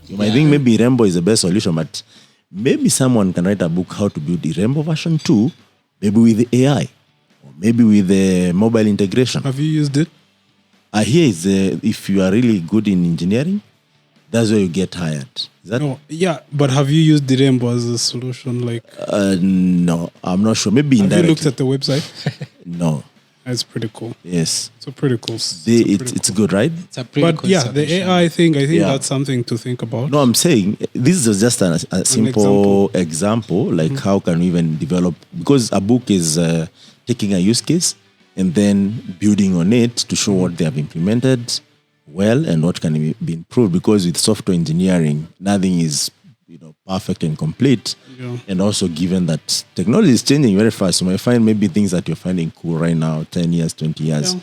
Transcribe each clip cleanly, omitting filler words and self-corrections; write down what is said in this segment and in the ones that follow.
You might think maybe Irembo is the best solution, but maybe someone can write a book how to build Irembo version 2, maybe with the AI, or maybe with the mobile integration. Have you used it? I hear it's, if you are really good in engineering, that's where you get hired. Is that? No, yeah, but have you used Irembo as a solution? Like, no, I'm not sure. Maybe have indirectly. you looked at the website? No. That's pretty cool. Yes. So pretty cool. It's good, right? It's a pretty But cool yeah, solution. the AI thing, I think that's something to think about. No, I'm saying this is just a simple example, like how can we even develop, because a book is taking a use case and then building on it to show what they have implemented well and what can be improved, because with software engineering, nothing is perfect and complete. Yeah. And also given that technology is changing very fast, you might find maybe things that you're finding cool right now, 10 years, 20 years,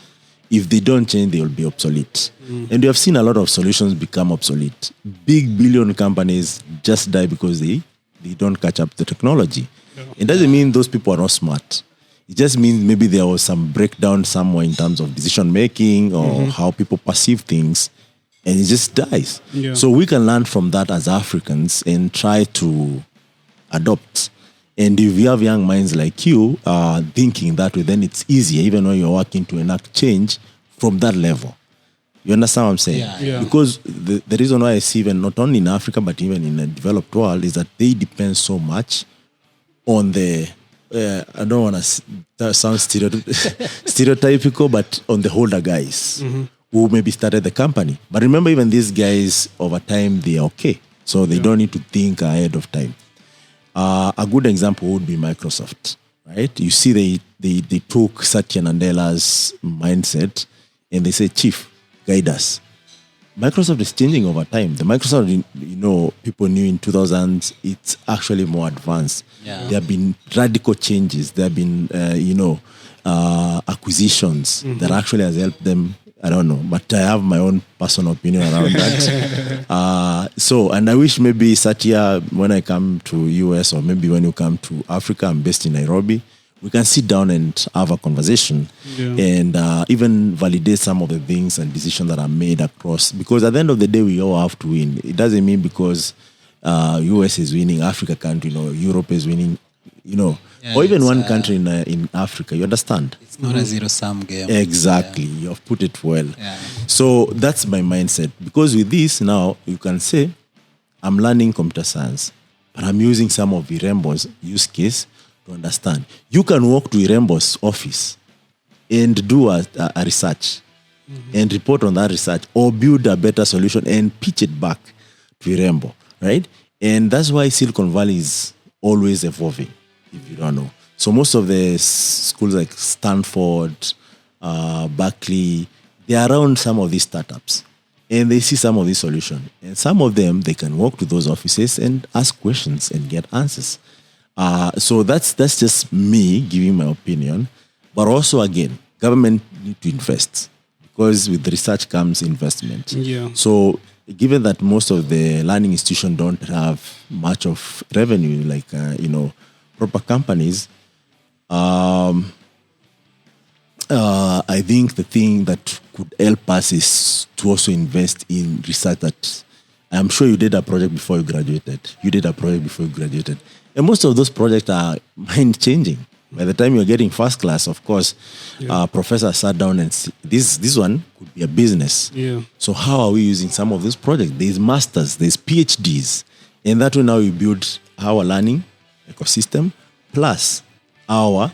if they don't change, they will be obsolete. And you have seen a lot of solutions become obsolete. Big billion companies just die because they don't catch up the technology. It doesn't mean those people are not smart. It just means maybe there was some breakdown somewhere in terms of decision making or how people perceive things, and it just dies. Yeah. So we can learn from that as Africans and try to adopt. And if you have young minds like you thinking that way, then it's easier, even when you're working to enact change from that level. You understand what I'm saying? Yeah. Because the reason why I see even not only in Africa, but even in the developed world, is that they depend so much on the, I don't want to sound stereotypical, but on the older guys who maybe started the company. But remember, even these guys, over time, they are okay. So they don't need to think ahead of time. A good example would be Microsoft, right? You see, they took Satya Nadella's mindset and they say, Chief, guide us. Microsoft is changing over time. The Microsoft, people knew in 2000s, it's actually more advanced. Yeah. There have been radical changes. There have been, acquisitions that actually has helped them. I don't know, but I have my own personal opinion around that. And I wish maybe Satya, when I come to US or maybe when you come to Africa, I'm based in Nairobi, we can sit down and have a conversation and even validate some of the things and decisions that are made across. Because at the end of the day, we all have to win. It doesn't mean because US is winning, Africa can't, Europe is winning, or even one country in Africa. You understand? It's not a zero-sum game. Exactly. You have put it well. Yeah. So that's my mindset. Because with this now, you can say, I'm learning computer science, but I'm using some of Irembo's use case to understand. You can walk to Irembo's office and do a research and report on that research, or build a better solution and pitch it back to Irembo, right? And that's why Silicon Valley is always evolving, if you don't know. So most of the schools like Stanford, Berkeley, they are around some of these startups. And they see some of these solutions. And some of them, they can walk to those offices and ask questions and get answers. So that's just me giving my opinion. But also, again, government need to invest, because with research comes investment. Yeah. So given that most of the learning institutions don't have much of revenue, like, proper companies, I think the thing that could help us is to also invest in research. That I'm sure you did a project before you graduated. And most of those projects are mind-changing. By the time you're getting first class, of course, professors sat down and see, this one could be a business. Yeah. So how are we using some of these projects? There's masters, there's PhDs. And that way now we build our learning ecosystem plus our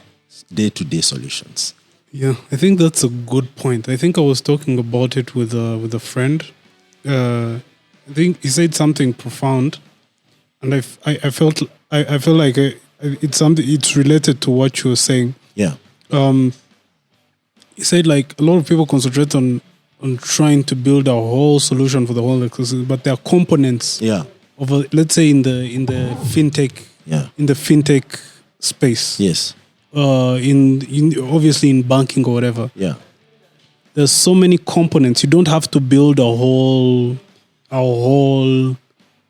day-to-day solutions. Yeah, I think that's a good point. I think I was talking about it with a friend. I think he said something profound, and I felt like it's something. It's related to what you were saying. Yeah. He said like a lot of people concentrate on trying to build a whole solution for the whole ecosystem, but there are components. Yeah. Of let's say in the fintech. Yeah. In the fintech space. Yes. In obviously in banking or whatever. Yeah. There's so many components. You don't have to build a whole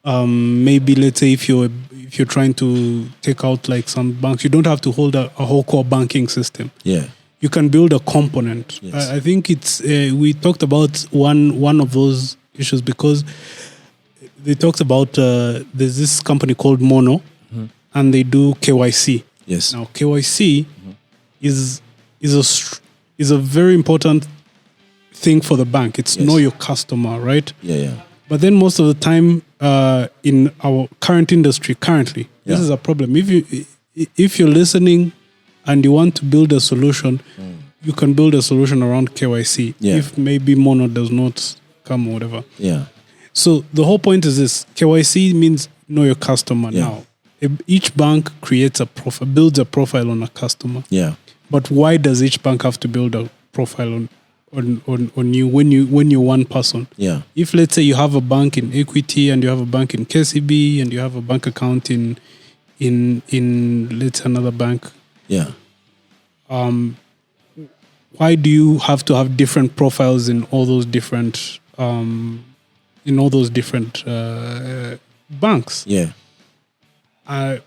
maybe let's say if you're trying to take out like some banks, you don't have to hold a whole core banking system. Yeah. You can build a component. Yes. I think it's we talked about one of those issues, because they talked about there's this company called Mono, and they do KYC. Yes. Now KYC is a very important thing for the bank. It's know your customer, right? Yeah. But then most of the time in our current industry, this is a problem. If you're listening and you want to build a solution, you can build a solution around KYC. Yeah. If maybe Mono does not come or whatever. Yeah. So the whole point is this: KYC means know your customer. Yeah. Now, each bank creates builds a profile on a customer. Yeah. But why does each bank have to build a profile on you when you're one person? Yeah. If let's say you have a bank in Equity and you have a bank in KCB and you have a bank account in let's say another bank. Yeah. Why do you have to have different profiles in all those different banks? Yeah.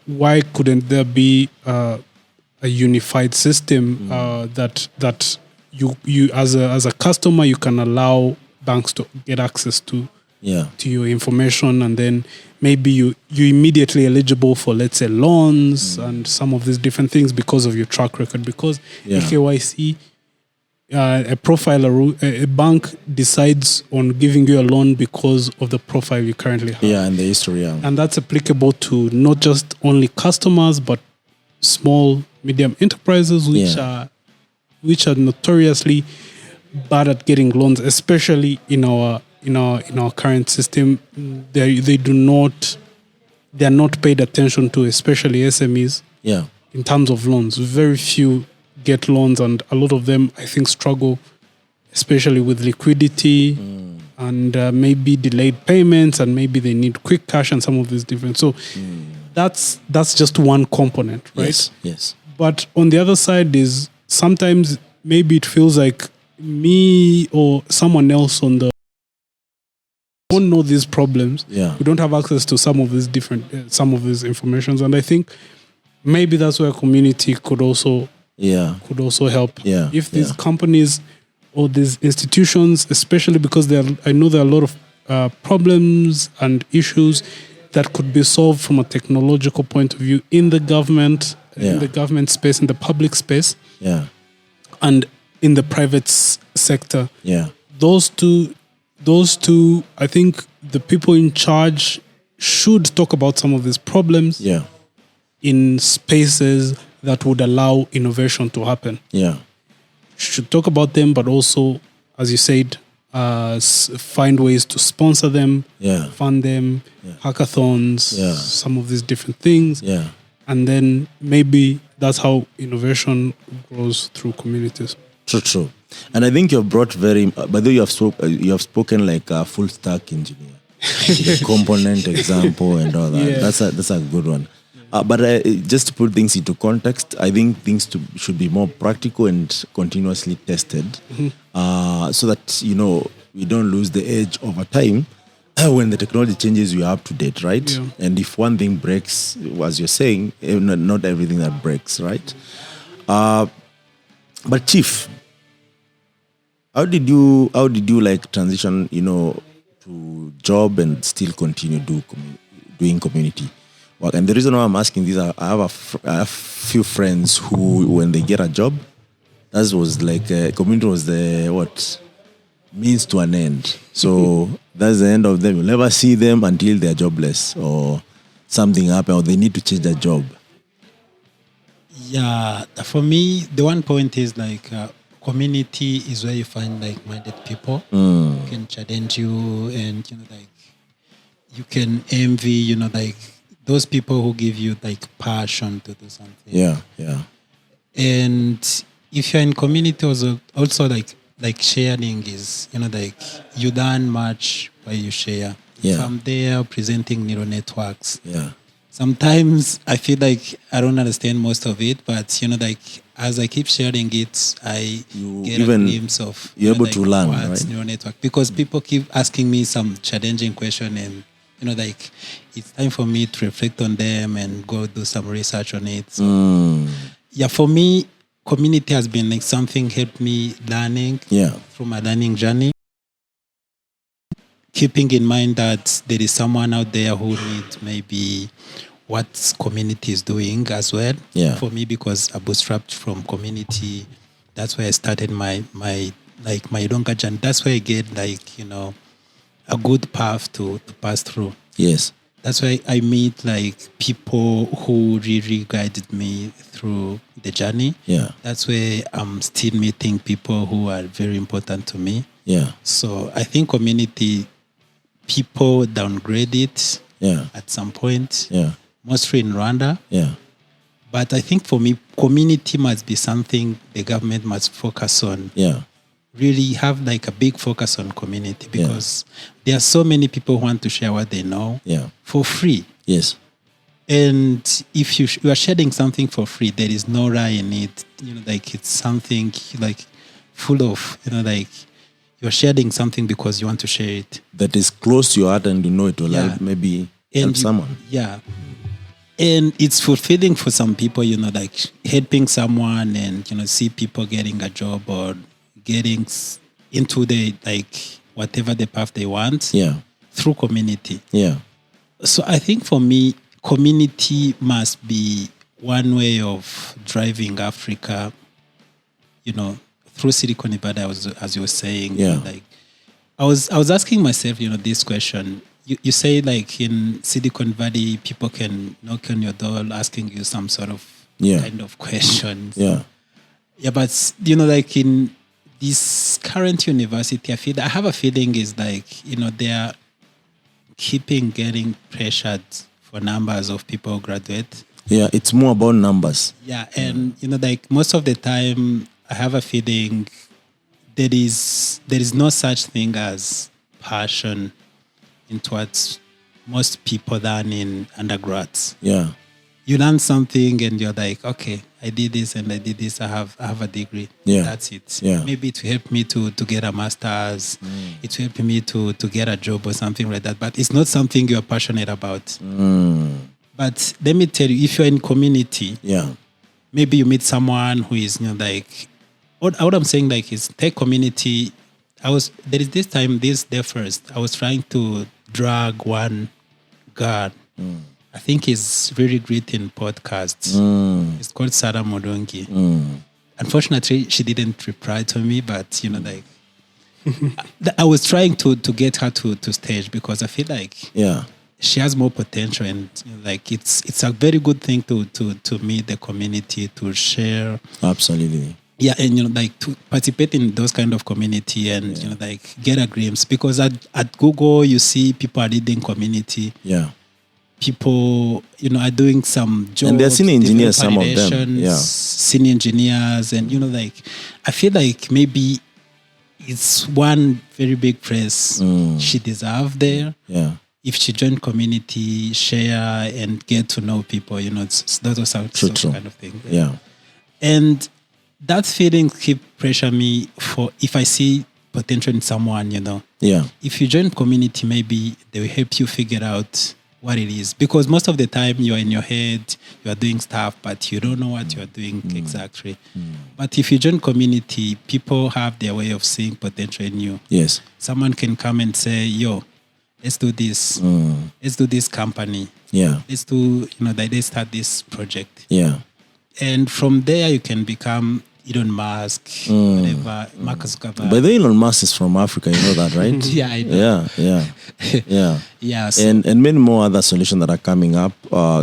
Why couldn't there be a unified system that you as a customer you can allow banks to get access to your information, and then maybe you immediately eligible for, let's say, loans and some of these different things because of your track record, because a KYC a bank decides on giving you a loan because of the profile you currently have. Yeah, and the history. Yeah. And that's applicable to not just only customers, but small, medium enterprises, which are notoriously bad at getting loans, especially in our current system. They are not paid attention to, especially SMEs. Yeah. In terms of loans, very few get loans, and a lot of them, I think, struggle, especially with liquidity and maybe delayed payments, and maybe they need quick cash and some of these different. So that's just one component, right? Yes. But on the other side is sometimes maybe it feels like me or someone else don't know these problems. Yeah. We don't have access to some of these different some of these informations, and I think maybe that's where community could also help. Yeah. If these companies or these institutions, especially because I know there are a lot of problems and issues that could be solved from a technological point of view in the government, in the government space, in the public space, and in the private sector. Yeah. Those two, I think the people in charge should talk about some of these problems in spaces that would allow innovation to happen. Yeah. Should talk about them, but also, as you said, find ways to sponsor them, fund them, hackathons, some of these different things. Yeah. And then maybe that's how innovation grows through communities. True. And I think you've brought by the way, you have spoken like a full stack engineer, component example and all that. Yeah. That's a good one. But just to put things into context, I think things should be more practical and continuously tested, so that we don't lose the edge over time. When the technology changes, we are up to date, right? Yeah. And if one thing breaks, as you're saying, not everything that breaks, right? But Chief, how did you like transition, to job and still continue doing community work? And the reason why I'm asking this, I have a few friends who, when they get a job, that was like community was the means to an end. So that's the end of them. You'll never see them until they're jobless or something happens or they need to change their job. Yeah, for me, the one point is like community is where you find like-minded people who can challenge you, and you can envy, like those people who give you like passion to do something. Yeah. And if you're in community, also like sharing is, like you learn much while you share. Yeah. If I'm there presenting neural networks. Yeah. Sometimes I feel like I don't understand most of it, but like as I keep sharing it, I get a glimpse of you're able to learn, what's right? neural network, because people keep asking me some challenging question, and it's time for me to reflect on them and go do some research on it. So, for me, community has been like something helped me learning from a learning journey. keeping in mind that there is someone out there who needs maybe what community is doing as well. Yeah. For me, because I bootstrapped from community, that's where I started my Ronga journey. That's where I get like, you know, a good path to pass through. Yes. That's why I meet like people who really guided me through the journey. Yeah. That's where I'm still meeting people who are very important to me. Yeah. So I think community, people downgrade it Yeah. at some point, Yeah. mostly in Rwanda. Yeah. But I think for me, community must be something the government must focus on. Yeah. Really have like a big focus on community, because there are so many people who want to share what they know for free. Yes. And if you are sharing something for free, there is no lie in it. You know, like it's something like full of, you know, like you're sharing something because you want to share it. That is close to your heart and you know it will help maybe help someone. Yeah. And it's fulfilling for some people, you know, like helping someone and, you know, see people getting a job or getting into the, like, whatever the path they want through community. Yeah. So I think for me, community must be one way of driving Africa, you know, through Silicon Nevada, as you were saying. Yeah. Like, I was asking myself, you know, this question. You say like in Silicon Valley, people can knock on your door asking you some sort of kind of questions. Yeah. Yeah, but, you know, like in this current university, I have a feeling is like, you know, they are getting pressured for numbers of people who graduate. Yeah, it's more about numbers. Yeah, and, you know, like most of the time, I have a feeling there is no such thing as passion into what most people learn in undergrads. Yeah. You learn something and you're like, okay, I did this and I did this. I have a degree. Yeah. That's it. Yeah. Maybe it will help me to get a master's. It will help me to get a job or something like that. But it's not something you're passionate about. But let me tell you, if you're in community, maybe you meet someone who is, you know, like, what I'm saying like is take community. There is this time, this day first, I was trying to drag one guy. I think he's very great in podcasts. It's called Sarah Modongi. Unfortunately, she didn't reply to me, but, you know, like, I was trying to get her to stage because I feel like she has more potential, and, you know, like it's a very good thing to meet the community, to share. Absolutely. Yeah, and, you know, like to participate in those kind of community and, you know, like get a glimpse, because at Google, you see people are leading community. Yeah. People, you know, are doing some jobs. And they're senior engineers, some of them. Yeah. Senior engineers. And, you know, like, I feel like maybe it's one very big praise she deserves there. Yeah. If she joined community, share, and get to know people, you know, that was some kind of thing. Yeah. And that feeling keep pressure me for if I see potential in someone, you know. Yeah. If you join community, maybe they will help you figure out what it is. Because most of the time you're in your head, you are doing stuff, but you don't know what you're doing exactly. But if you join community, people have their way of seeing potential in you. Yes. Someone can come and say, yo, let's do this. Let's do this company. Yeah. Let's do, you know, let's start this project. Yeah. And from there you can become Elon Musk, whatever, Mark Zuckerberg. But the Elon Musk is from Africa, you know that, right? Yeah, I know. Yeah. Yeah. So, and many more other solutions that are coming up.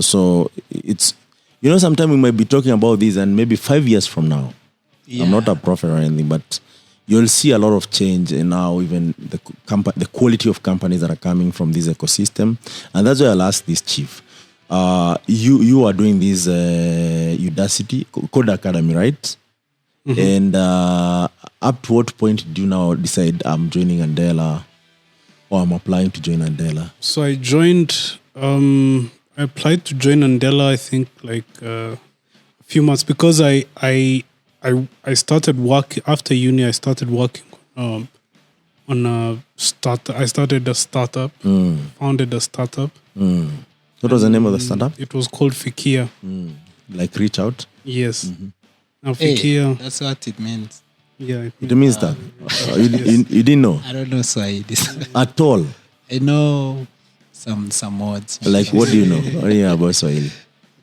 So it's, you know, sometimes we might be talking about this and maybe 5 years from now. I'm not a prophet or anything, but you'll see a lot of change in now, even the quality of companies that are coming from this ecosystem. And that's why I'll ask this, Chief. You are doing this Udacity Code Academy, right? And up to what point did you now decide I'm joining Andela, or I'm applying to join Andela? So I joined, I applied to join Andela, I think like a few months, because I started working, after uni, I started working on a startup. I started a startup, founded a startup. What was the name of the startup? It was called Fikia. Like reach out? Yes. Now Fikia. That's what it means. Yeah. I think It means that. You didn't know I don't know Swahili. at all. I know some words. Like, what do you know? What do you know about Swahili?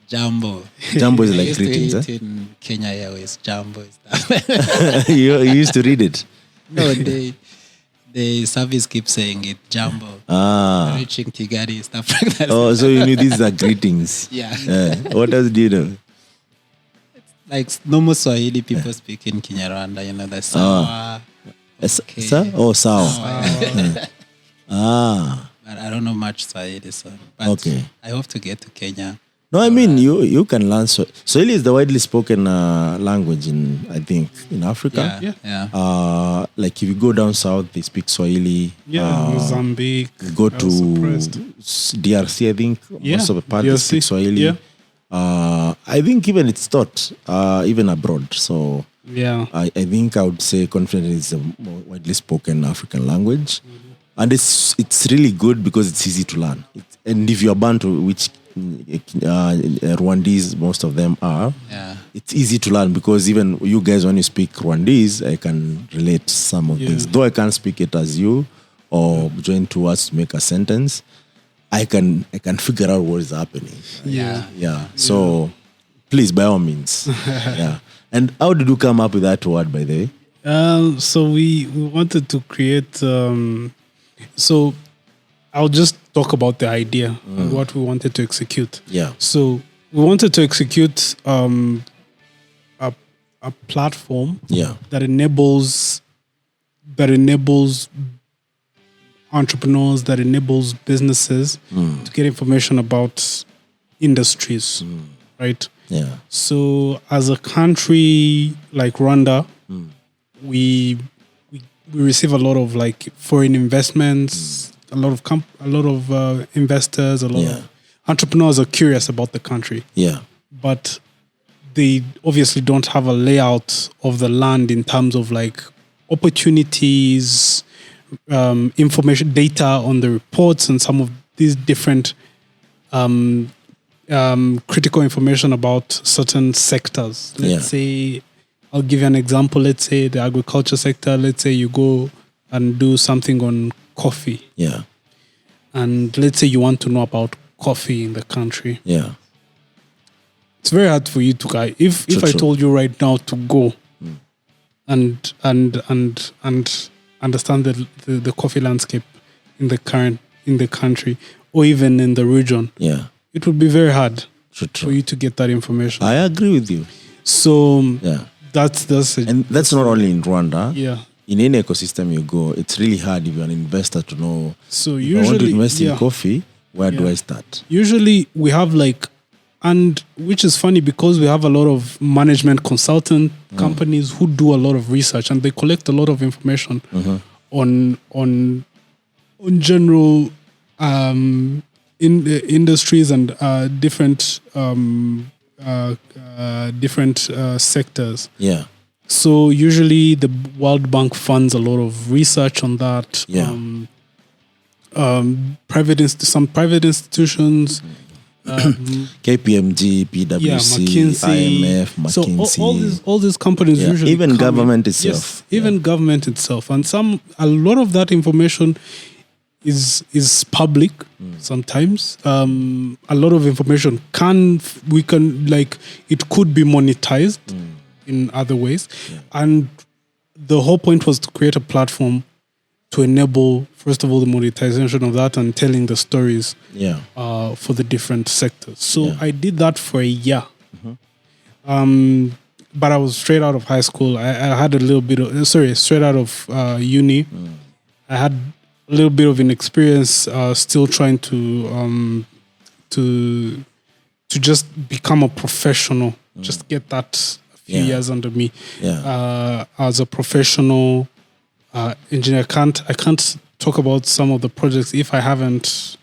Jambo. Jambo is I like used to greetings, eat eh? in Kenya Airways. Jambo is that. you used to read it. No, the service keeps saying it. Jambo. Reaching Tigari, stuff like that. Oh, so you knew these are greetings. Yeah. What else do you know? Like normal Swahili people speak in Kinyarwanda, the sawa. Okay. Sir? Oh, sawa. But I don't know much Swahili, so. But Okay. I hope to get to Kenya. No, I mean, you can learn Swahili is the widely spoken language in Africa. Yeah. Like if you go down south, they speak Swahili. Mozambique. You go to DRC, I think. Most of the parts DRC, speak Swahili. yeah. I think even it's taught, even abroad. So Yeah. I think I would say confidently it's a more widely spoken African language. And it's really good because it's easy to learn. And if you're Bantu, which Rwandese, most of them are, it's easy to learn because even you guys, when you speak Rwandese, I can relate some of things. Though I can't speak it as you or join two words to make a sentence, I can figure out what is happening. Yeah. So please, by all means. Yeah. And how did you come up with that word, by the way? So we wanted to create. So I'll just talk about the idea and what we wanted to execute. Yeah. So we wanted to execute a platform that enables entrepreneurs, that enables businesses to get information about industries, right? Yeah. So as a country like Rwanda, we receive a lot of like foreign investments, a lot of investors, a lot of entrepreneurs are curious about the country. Yeah. But they obviously don't have a layout of the land in terms of like opportunities, information, data on the reports and some of these different critical information about certain sectors. Let's say, I'll give you an example. Let's say the agriculture sector. Let's say you go and do something on coffee. Yeah. And let's say you want to know about coffee in the country. Yeah. It's very hard for you to guide. If I told you right now to go and understand the coffee landscape in the country or even in the region, it would be very hard for you to get that information. I agree with you. So that's and that's not only in Rwanda. Yeah. In any ecosystem you go, it's really hard if you're an investor to know. So if I want to invest in coffee, where do I start? Usually we have and which is funny because we have a lot of management consultant companies who do a lot of research and they collect a lot of information on general in the industries and different sectors. Yeah. So usually the World Bank funds a lot of research on that. Yeah. Some private institutions. KPMG, PwC, IMF, McKinsey. So all these companies usually even government itself. Yes, even government itself, and a lot of that information is public. Sometimes a lot of information it could be monetized in other ways, and the whole point was to create a platform to enable, first of all, the monetization of that and telling the stories for the different sectors. So I did that for a year. But I was straight out of high school. I had a little bit of, straight out of uni. I had a little bit of an experience still trying to just become a professional, just get that a few years under me. As a professional engineer, I can't talk about some of the projects if I haven't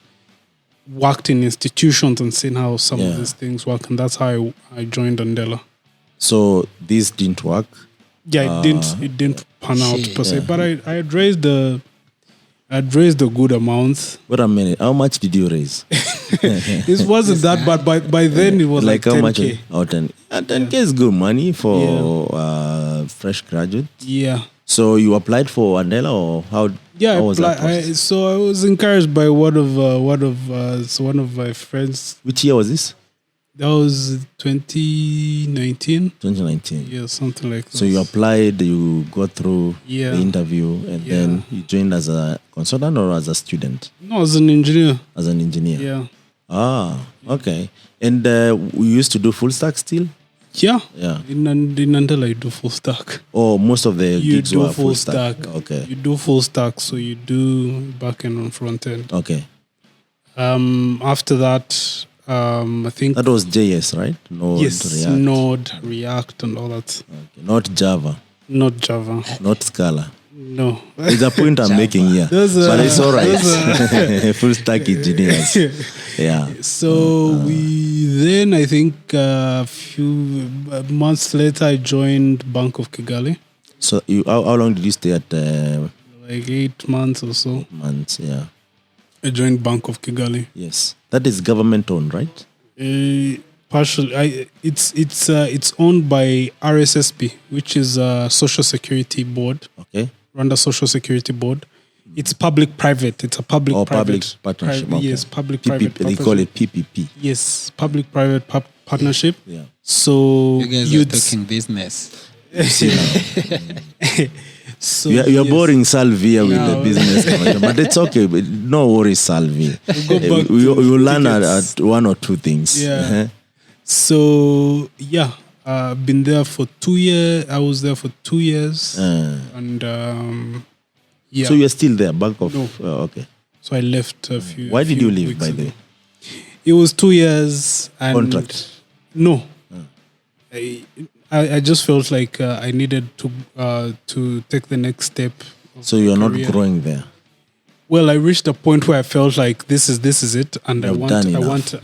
worked in institutions and seen how some of these things work, and that's how I joined Andela. So this didn't work. Yeah, it didn't pan out per se, but I had raised a good amount. Wait a minute, how much did you raise? It wasn't that bad. By then it was like 10K. How much? 10K is good money for fresh graduate. Yeah. So you applied for Andela, or how? Yeah, how was that process? I was encouraged by one of my friends. Which year was this? That was 2019. 2019. Yeah, something like that. So you applied, you got through Yeah. the interview, and then you joined as a consultant or as a student? No, as an engineer. As an engineer. Yeah. Ah, okay. And we used to do full stack still? Yeah. Yeah. In Andela, you do full stack. Oh, most of the You gigs do were full stack. Okay. You do full stack, so you do back end and front end. Okay. After that, I think That was JS, right? Node, yes, React. Node, React, and all that. Okay. Not Java, Not Java. not Scala. No. It's a point I'm making here. Those But are- it's all right. those Full stack engineers. Yeah. So then I think a few months later I joined Bank of Kigali, So how long did you stay at like 8 months or so. months? Yeah. I joined Bank of Kigali. Yes. That is government owned, right? Partially, it's owned by RSSB, which is a Social Security Board, Okay. Rwanda Social Security Board. It's public-private. It's a public-private public partnership. Okay. Yes, public-private. PPP, they call it PPP. Yes, public-private partnership. Yeah. So You guys are you'd talking business. so You're yes. boring Salvi with the No. business, conversation, but it's okay. But no worries, Salvi. go back You to learn tickets. at one or two things. Yeah. Uh-huh. So yeah, been there for 2 years. I was there for 2 years, and yeah. So you're still there, Bank of. No. Okay. So I left a few. Why did few you leave, weeks by ago. the way? It was 2 years and Contract? No, I just felt like I needed to take the next step. of So my you're not career. growing there. Well, I reached a point where I felt like this is it, and You've done enough.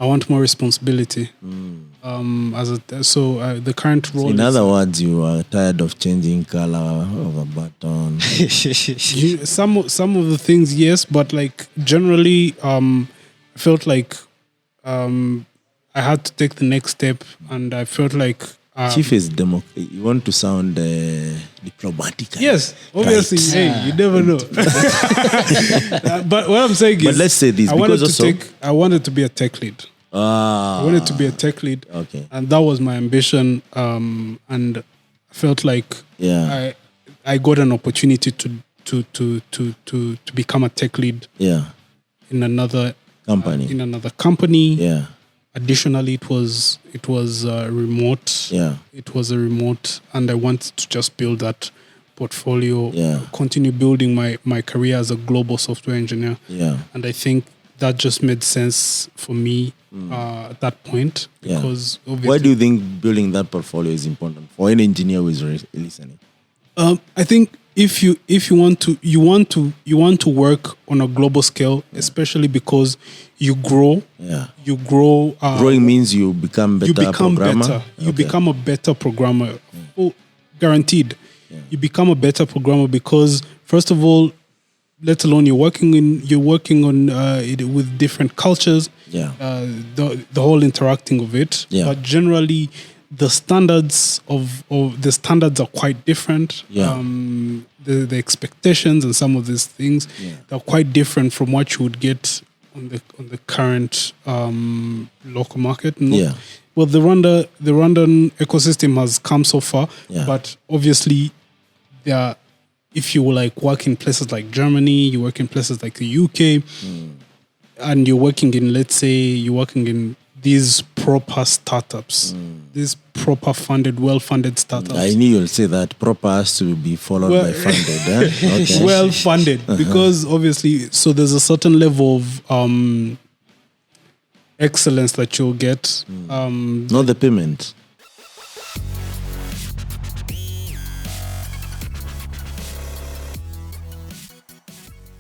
I want more responsibility. The current role. In is- other words, you are tired of changing color of a button. some of the things, yes, but like generally, I felt like I had to take the next step, and I felt like Chief is you want to sound diplomatic. yes, obviously, Right. hey, you never know. But what I'm saying is, But let's say this, I wanted because to also- I wanted to be a tech lead. Ah. I wanted to be a tech lead. Okay. And that was my ambition. And I felt like Yeah. I got an opportunity to become a tech lead Yeah. in another Company. company. Yeah. Additionally, it was remote. Yeah. It was a remote, and I wanted to just build that portfolio. Yeah. Continue building my career as a global software engineer. Yeah. And I think that just made sense for me at that point, Yeah. because obviously, Why do you think building that portfolio is important for any engineer who is listening? I think if you want to work on a global scale, especially because you grow. Yeah. You grow. Growing means you become better you become programmer. better. You Okay. become a better programmer. Oh, guaranteed. You become a better programmer because, first of all, let alone you're working on with different cultures. Yeah. The whole interacting of it. Yeah. But generally, the standards of the standards are quite different. Yeah. The expectations and some of these things are quite different from what you would get on the current local market. Yeah. Well, the Rwandan ecosystem has come so far, Yeah. but obviously, if you like work in places like Germany, you work in places like the UK, and you're working in, let's say, you're working in these proper startups, these proper funded, well-funded startups. I knew you'll say that proper has to be followed by funded. Okay. Well funded, because obviously, so there's a certain level of excellence that you'll get. Not the payment.